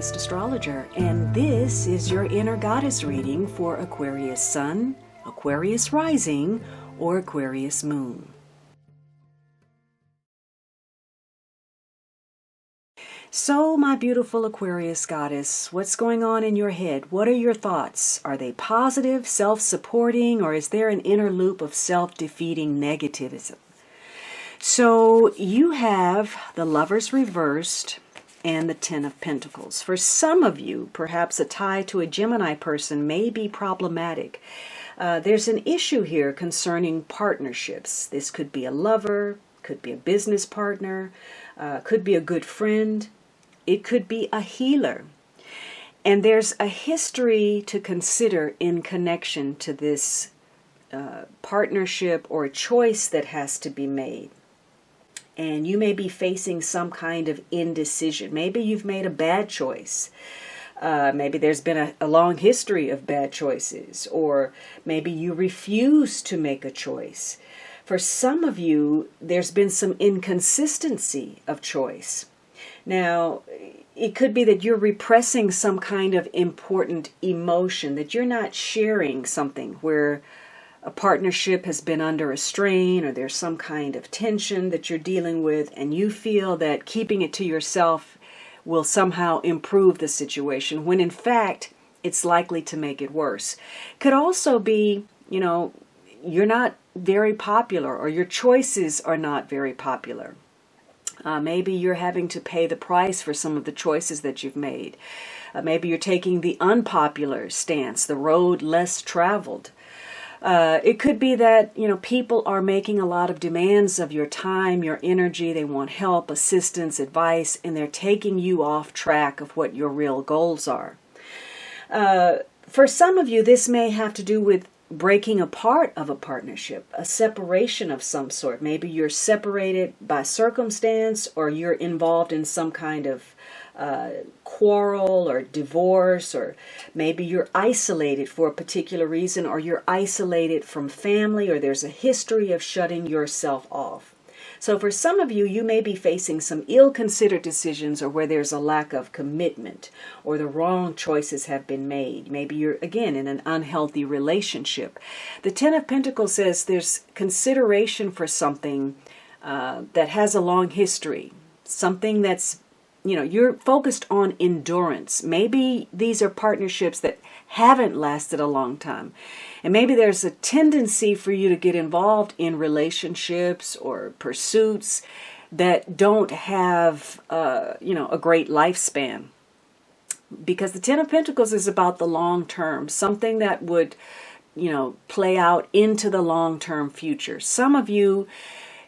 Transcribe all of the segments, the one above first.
Advanced Astrologer, and this is your Inner Goddess reading for Aquarius Sun, Aquarius Rising, or Aquarius Moon. So, my beautiful Aquarius Goddess, what's going on in your head? What are your thoughts? Are they positive, self-supporting, or is there an inner loop of self-defeating negativism? So, you have the Lovers reversed and the Ten of Pentacles. For some of you, perhaps a tie to a Gemini person may be problematic. There's an issue here concerning partnerships. This could be a lover, could be a business partner, could be a good friend. It could be a healer. And there's a history to consider in connection to this partnership or choice that has to be made. And you may be facing some kind of indecision. Maybe you've made a bad choice. Maybe there's been a long history of bad choices. Or maybe you refuse to make a choice. For some of you, there's been some inconsistency of choice. Now, it could be that you're repressing some kind of important emotion, that you're not sharing something where a partnership has been under a strain or there's some kind of tension that you're dealing with, and you feel that keeping it to yourself will somehow improve the situation, when in fact, it's likely to make it worse. Could also be, you're not very popular, or your choices are not very popular. Maybe you're having to pay the price for some of the choices that you've made. Maybe you're taking the unpopular stance, the road less traveled. It could be that, people are making a lot of demands of your time, your energy. They want help, assistance, advice, and they're taking you off track of what your real goals are. For some of you, this may have to do with breaking apart of a partnership, a separation of some sort. Maybe you're separated by circumstance, or you're involved in some kind of quarrel or divorce, or maybe you're isolated for a particular reason, or you're isolated from family, or there's a history of shutting yourself off. So for some of you, you may be facing some ill-considered decisions, or where there's a lack of commitment, or the wrong choices have been made. Maybe you're, again, in an unhealthy relationship. The Ten of Pentacles says there's consideration for something that has a long history, something that's, you're focused on endurance. Maybe these are partnerships that haven't lasted a long time. And maybe there's a tendency for you to get involved in relationships or pursuits that don't have, a great lifespan. Because the Ten of Pentacles is about the long term, something that would, play out into the long-term future. Some of you,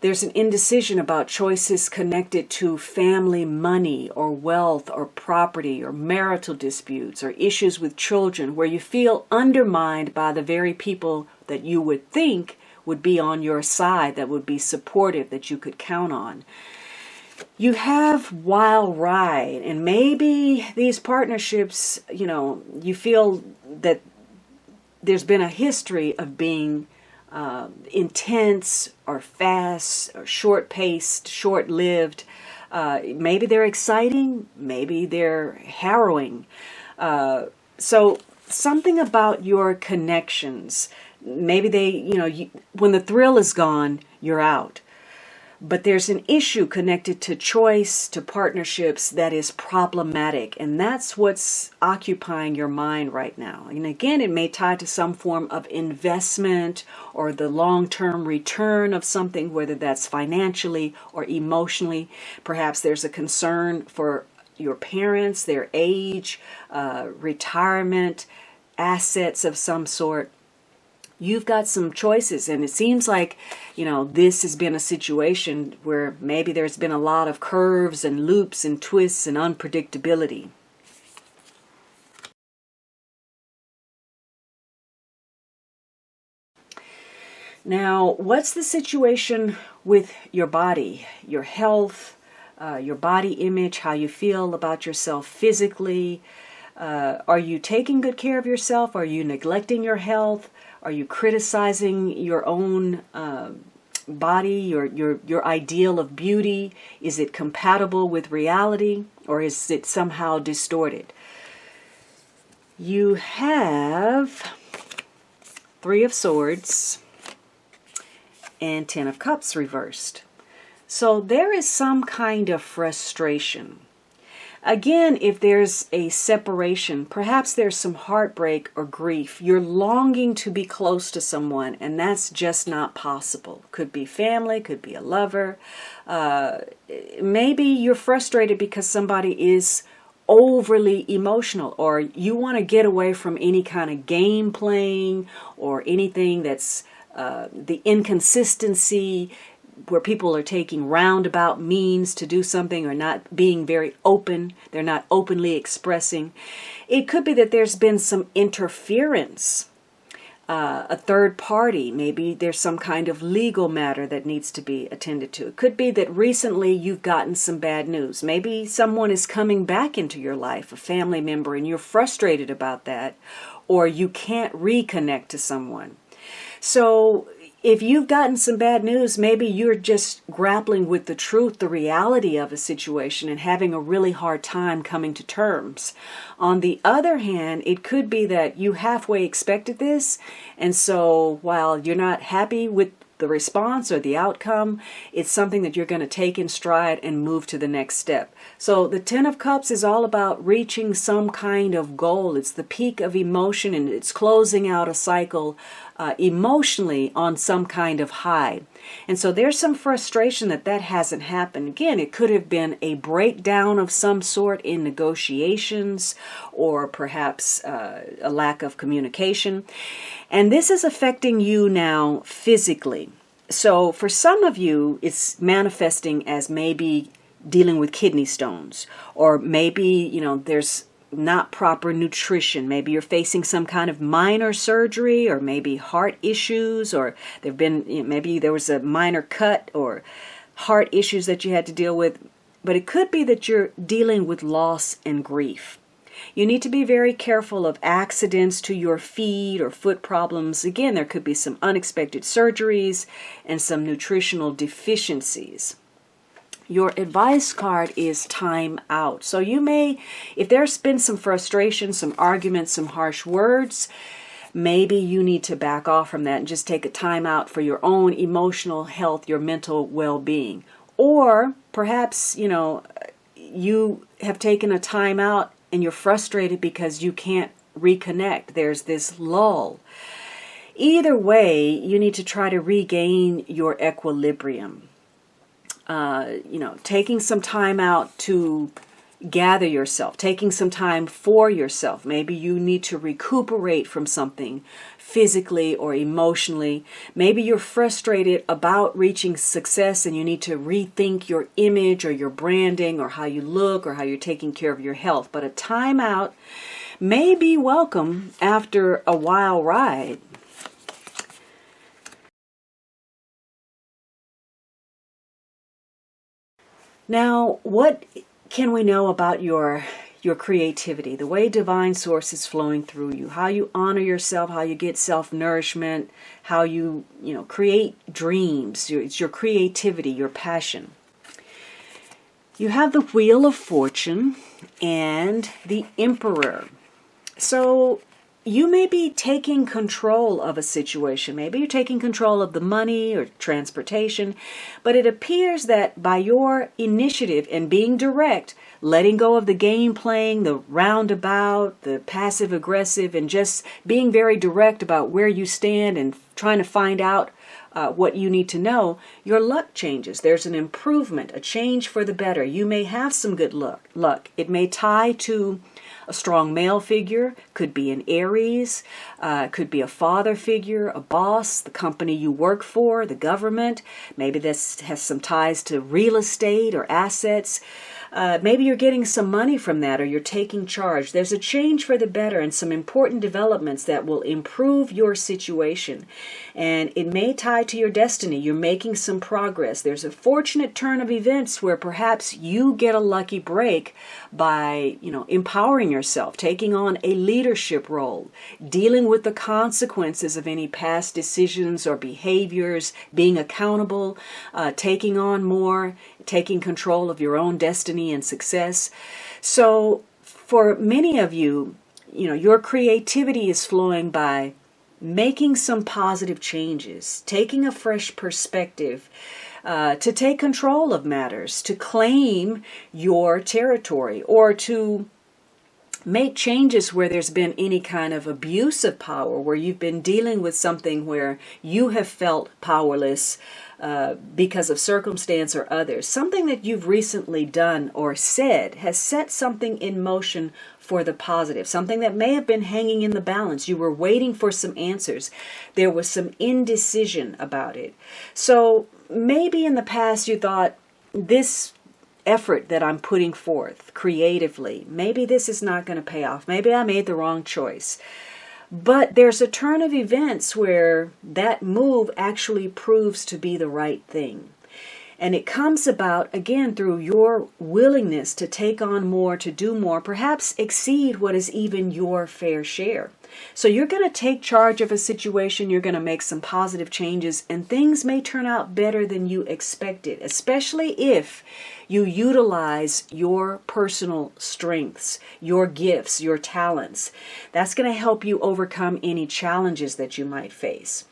there's an indecision about choices connected to family money or wealth or property or marital disputes or issues with children, where you feel undermined by the very people that you would think would be on your side, that would be supportive, that you could count on. You have wild ride, and maybe these partnerships, you feel that there's been a history of being intense or fast or short-paced, short-lived. Maybe they're exciting, maybe they're harrowing. So something about your connections, maybe they, when the thrill is gone, you're out. But there's an issue connected to choice, to partnerships, that is problematic. And that's what's occupying your mind right now. And again, it may tie to some form of investment or the long-term return of something, whether that's financially or emotionally. Perhaps there's a concern for your parents, their age, retirement, assets of some sort. You've got some choices, and it seems like, this has been a situation where maybe there's been a lot of curves and loops and twists and unpredictability. Now, what's the situation with your body, your health, your body image, how you feel about yourself physically? Are you taking good care of yourself? Are you neglecting your health? Are you criticizing your own body, your ideal of beauty? Is it compatible with reality? or is it somehow distorted? You have Three of Swords and Ten of Cups reversed. So there is some kind of frustration. Again, if there's a separation, perhaps there's some heartbreak or grief. You're longing to be close to someone, and that's just not possible. Could be family, could be a lover. Maybe you're frustrated because somebody is overly emotional, or you want to get away from any kind of game playing or anything that's the inconsistency, where people are taking roundabout means to do something or not being very open. They're not openly expressing. It could be that there's been some interference, a third party. Maybe there's some kind of legal matter that needs to be attended to. It could be that recently you've gotten some bad news. Maybe someone is coming back into your life, a family member, and you're frustrated about that, or you can't reconnect to someone. So if you've gotten some bad news, maybe you're just grappling with the truth, the reality of a situation, and having a really hard time coming to terms. On the other hand, it could be that you halfway expected this, and so while you're not happy with the response or the outcome, it's something that you're going to take in stride and move to the next step. So the Ten of Cups is all about reaching some kind of goal. It's the peak of emotion, and it's closing out a cycle emotionally on some kind of high. And so there's some frustration that hasn't happened. Again, it could have been a breakdown of some sort in negotiations, or perhaps a lack of communication. And this is affecting you now physically. So for some of you, it's manifesting as maybe dealing with kidney stones, or maybe, there's not proper nutrition. Maybe you're facing some kind of minor surgery, or maybe heart issues, or maybe there was a minor cut or heart issues that you had to deal with. But it could be that you're dealing with loss and grief. You need to be very careful of accidents to your feet or foot problems. Again, there could be some unexpected surgeries and some nutritional deficiencies. Your advice card is time out. So you may, if there's been some frustration, some arguments, some harsh words, maybe you need to back off from that and just take a time out for your own emotional health, your mental well-being. Or perhaps, you have taken a time out and you're frustrated because you can't reconnect. There's this lull. Either way, you need to try to regain your equilibrium. Taking some time out to gather yourself, taking some time for yourself. Maybe you need to recuperate from something physically or emotionally. Maybe you're frustrated about reaching success and you need to rethink your image or your branding or how you look or how you're taking care of your health. But a time out may be welcome after a wild ride. Now, what can we know about your creativity, the way divine source is flowing through you, how you honor yourself, how you get self-nourishment, how you, create dreams? It's your creativity, your passion. You have the Wheel of Fortune and the Emperor. So you may be taking control of a situation. Maybe you're taking control of the money or transportation, but it appears that by your initiative and being direct, letting go of the game playing, the roundabout, the passive aggressive, and just being very direct about where you stand and trying to find out what you need to know, your luck changes. There's an improvement, a change for the better. You may have some good luck. It may tie to a strong male figure, could be an Aries, could be a father figure, a boss, the company you work for, the government. Maybe this has some ties to real estate or assets. Maybe you're getting some money from that, or you're taking charge. There's a change for the better and some important developments that will improve your situation. And it may tie to your destiny. You're making some progress. There's a fortunate turn of events where perhaps you get a lucky break by, empowering yourself, taking on a leadership role, dealing with the consequences of any past decisions or behaviors, being accountable, taking on more, taking control of your own destiny destiny and success. So for many of you, your creativity is flowing by making some positive changes, taking a fresh perspective, to take control of matters, to claim your territory, or to make changes where there's been any kind of abuse of power, where you've been dealing with something where you have felt powerless because of circumstance or others. Something that you've recently done or said has set something in motion for the positive, something that may have been hanging in the balance. You were waiting for some answers. There was some indecision about it. So maybe in the past you thought, this effort that I'm putting forth creatively, maybe this is not going to pay off. Maybe I made the wrong choice. But there's a turn of events where that move actually proves to be the right thing. And it comes about, again, through your willingness to take on more, to do more, perhaps exceed what is even your fair share. So you're going to take charge of a situation, you're going to make some positive changes, and things may turn out better than you expected, especially if you utilize your personal strengths, your gifts, your talents. That's going to help you overcome any challenges that you might face.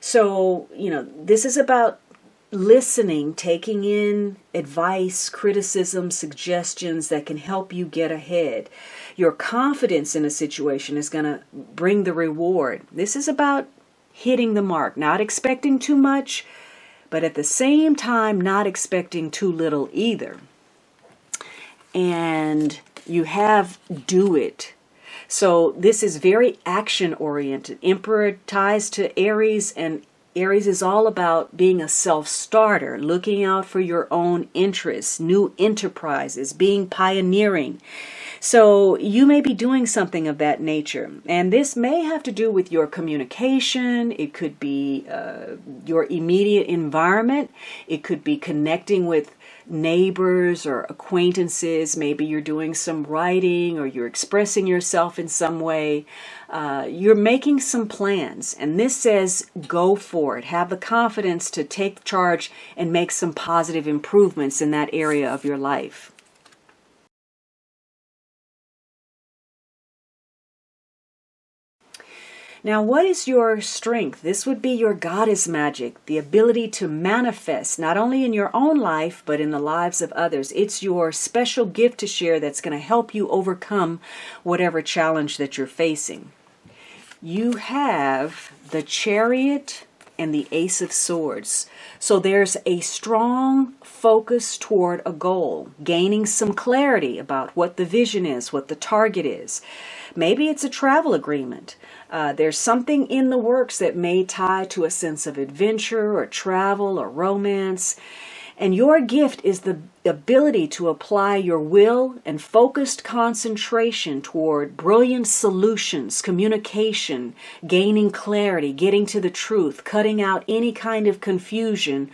So, this is about listening, taking in advice, criticism, suggestions that can help you get ahead. Your confidence in a situation is going to bring the reward. This is about hitting the mark, not expecting too much, but at the same time, not expecting too little either. And you have do it. So this is very action oriented. Emperor ties to Aries, and Aries is all about being a self-starter, looking out for your own interests, new enterprises, being pioneering. So you may be doing something of that nature. And this may have to do with your communication. It could be your immediate environment. It could be connecting with neighbors or acquaintances. Maybe you're doing some writing or you're expressing yourself in some way. You're making some plans, and this says go for it. Have the confidence to take charge and make some positive improvements in that area of your life. Now, what is your strength? This would be your goddess magic, the ability to manifest, not only in your own life, but in the lives of others. It's your special gift to share that's going to help you overcome whatever challenge that you're facing. You have the Chariot and the Ace of Swords. So there's a strong focus toward a goal, gaining some clarity about what the vision is, what the target is. Maybe it's a travel agreement. There's something in the works that may tie to a sense of adventure or travel or romance. And your gift is the ability to apply your will and focused concentration toward brilliant solutions, communication, gaining clarity, getting to the truth, cutting out any kind of confusion,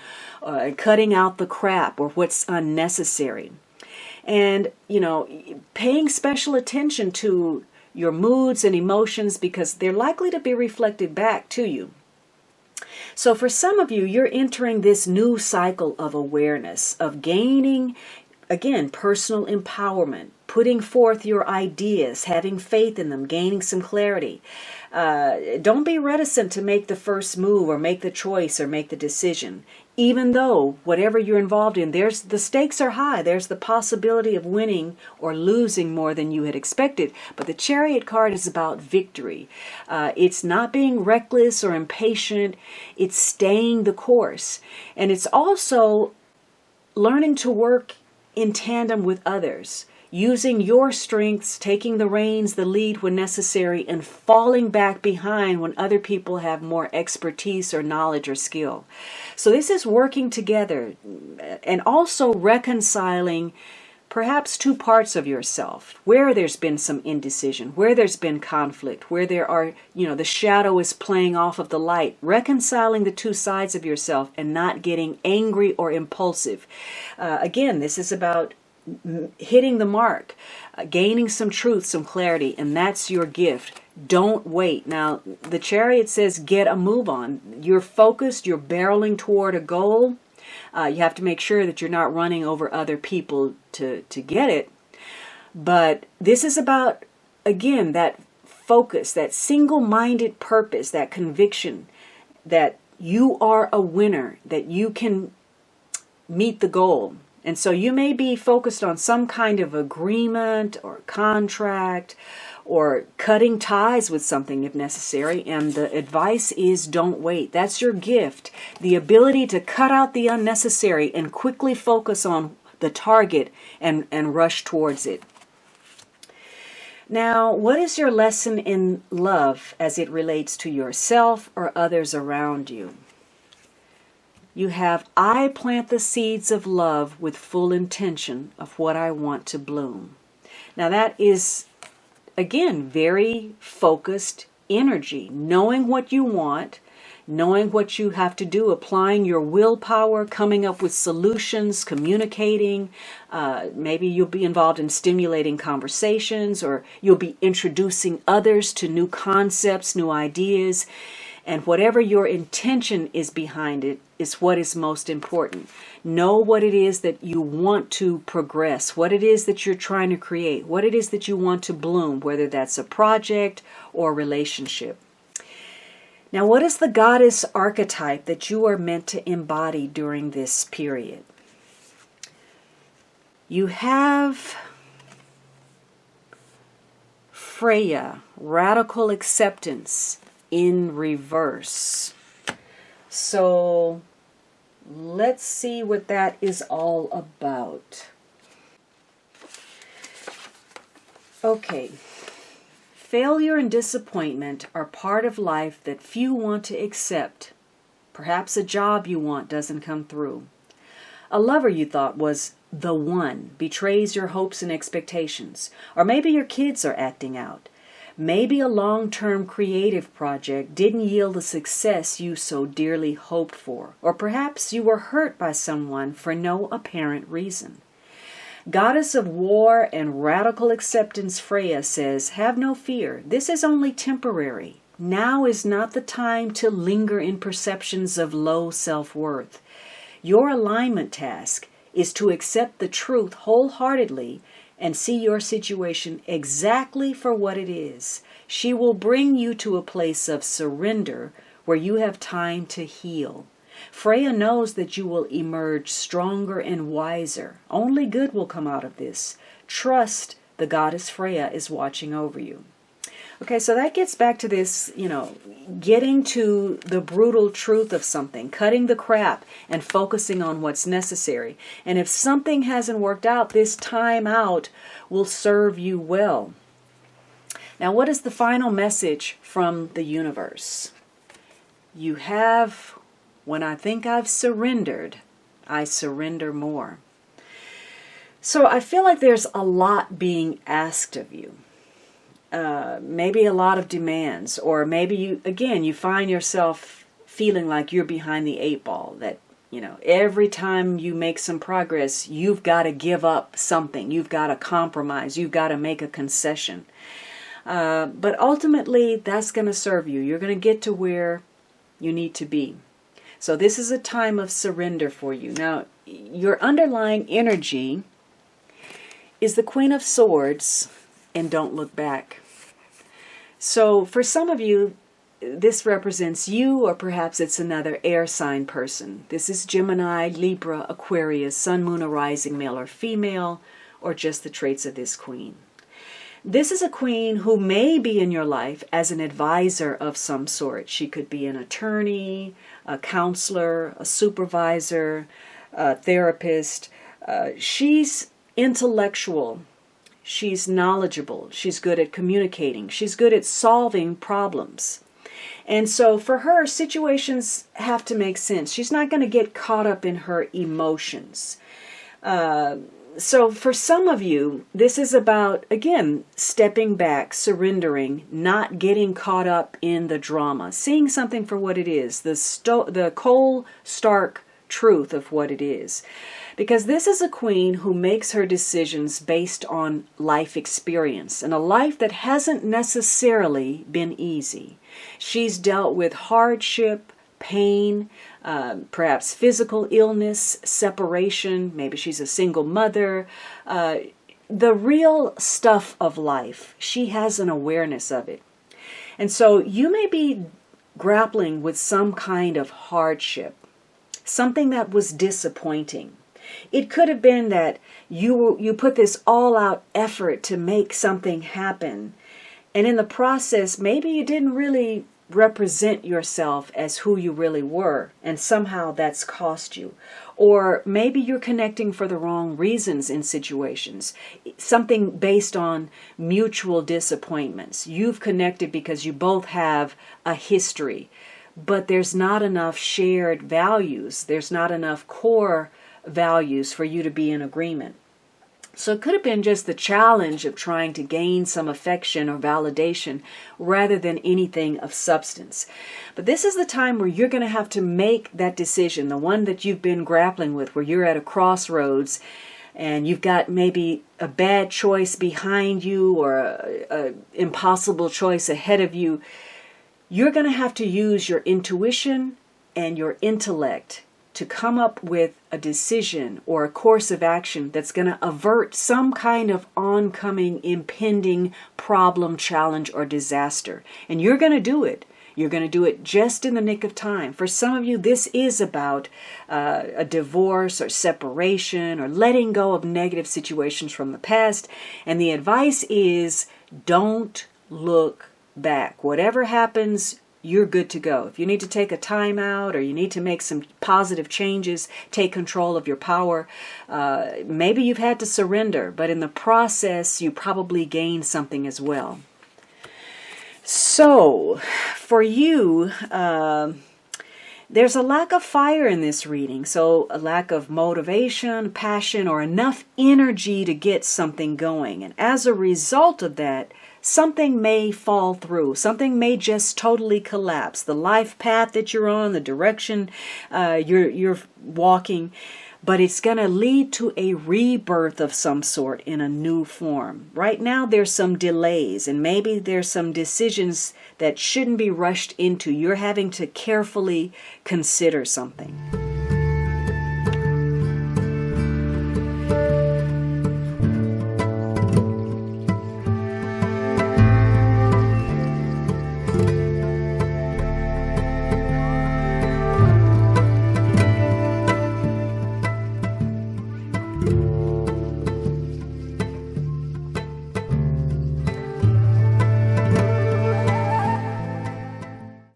cutting out the crap or what's unnecessary. And, paying special attention to your moods and emotions, because they're likely to be reflected back to you. So for some of you, you're entering this new cycle of awareness, of gaining, again, personal empowerment, putting forth your ideas, having faith in them, gaining some clarity. Don't be reticent to make the first move or make the choice or make the decision. Even though whatever you're involved in, the stakes are high. There's the possibility of winning or losing more than you had expected. But the Chariot card is about victory. It's not being reckless or impatient. It's staying the course. And it's also learning to work in tandem with others, using your strengths, taking the reins, the lead when necessary, and falling back behind when other people have more expertise or knowledge or skill. So this is working together and also reconciling perhaps two parts of yourself, where there's been some indecision, where there's been conflict, where there are, the shadow is playing off of the light, reconciling the two sides of yourself and not getting angry or impulsive. Again, this is about hitting the mark, gaining some truth, some clarity, and that's your gift. Don't wait. Now, the Chariot says get a move on. You're focused, you're barreling toward a goal. You have to make sure that you're not running over other people to get it. But this is about, again, that focus, that single-minded purpose, that conviction that you are a winner, that you can meet the goal. And so you may be focused on some kind of agreement or contract or cutting ties with something if necessary. And the advice is don't wait. That's your gift. The ability to cut out the unnecessary and quickly focus on the target and rush towards it. Now, what is your lesson in love as it relates to yourself or others around you? You have, I plant the seeds of love with full intention of what I want to bloom. Now that is, again, very focused energy, knowing what you want, knowing what you have to do, applying your willpower, coming up with solutions, communicating. Maybe you'll be involved in stimulating conversations, or you'll be introducing others to new concepts, new ideas. And whatever your intention is behind it is what is most important. Know what it is that you want to progress, what it is that you're trying to create, what it is that you want to bloom, whether that's a project or a relationship. Now, what is the goddess archetype that you are meant to embody during this period? You have Freya, radical acceptance, in reverse. So let's see what that is all about. Okay. Failure and disappointment are part of life that few want to accept. Perhaps a job you want doesn't come through. A lover you thought was the one betrays your hopes and expectations. Or maybe your kids are acting out. Maybe a long-term creative project didn't yield the success you so dearly hoped for. Or perhaps you were hurt by someone for no apparent reason. Goddess of War and Radical Acceptance Freya says, have no fear. This is only temporary. Now is not the time to linger in perceptions of low self-worth. Your alignment task is to accept the truth wholeheartedly and see your situation exactly for what it is. She will bring you to a place of surrender where you have time to heal. Freya knows that you will emerge stronger and wiser. Only good will come out of this. Trust the goddess Freya is watching over you. Okay, so that gets back to this, getting to the brutal truth of something, cutting the crap and focusing on what's necessary. And if something hasn't worked out, this time out will serve you well. Now, what is the final message from the universe? You have, when I think I've surrendered, I surrender more. So I feel like there's a lot being asked of you. Maybe a lot of demands, or maybe you find yourself feeling like you're behind the eight ball, that, every time you make some progress, you've got to give up something, you've got to compromise, you've got to make a concession. But ultimately, that's going to serve you. You're going to get to where you need to be. So this is a time of surrender for you. Now, your underlying energy is the Queen of Swords, and don't look back. So for some of you, this represents you, or perhaps it's another air sign person. This is Gemini, Libra, Aquarius, Sun, Moon, or Rising, male or female, or just the traits of this queen. This is a queen who may be in your life as an advisor of some sort. She could be an attorney, a counselor, a supervisor, a therapist. She's intellectual. She's knowledgeable. She's good at communicating. She's good at solving problems. And so for her, situations have to make sense. She's not going to get caught up in her emotions. So for some of you, this is about, again, stepping back, surrendering, not getting caught up in the drama, seeing something for what it is, the cold, stark truth of what it is. Because this is a queen who makes her decisions based on life experience, and a life that hasn't necessarily been easy. She's dealt with hardship, pain, perhaps physical illness, separation. Maybe she's a single mother. The real stuff of life. She has an awareness of it. And so you may be grappling with some kind of hardship, something that was disappointing. It could have been that you put this all-out effort to make something happen, and in the process, maybe you didn't really represent yourself as who you really were, and somehow that's cost you. Or maybe you're connecting for the wrong reasons in situations, something based on mutual disappointments. You've connected because you both have a history, but there's not enough shared values. There's not enough core values for you to be in agreement. So it could have been just the challenge of trying to gain some affection or validation rather than anything of substance. But this is the time where you're going to have to make that decision, the one that you've been grappling with, where you're at a crossroads and you've got maybe a bad choice behind you or a impossible choice ahead of you. You're going to have to use your intuition and your intellect to come up with a decision or a course of action that's going to avert some kind of oncoming, impending problem, challenge, or disaster. And you're going to do it. You're going to do it just in the nick of time. For some of you, this is about a divorce or separation or letting go of negative situations from the past. And the advice is don't look back. Whatever happens, you're good to go. If you need to take a time out or you need to make some positive changes, take control of your power, maybe you've had to surrender, but in the process, you probably gained something as well. So, for you, there's a lack of fire in this reading. So, a lack of motivation, passion, or enough energy to get something going. And as a result of that, something may fall through. Something may just totally collapse. The life path that you're on, the direction you're walking, but it's going to lead to a rebirth of some sort in a new form. Right now, there's some delays, and maybe there's some decisions that shouldn't be rushed into. You're having to carefully consider something.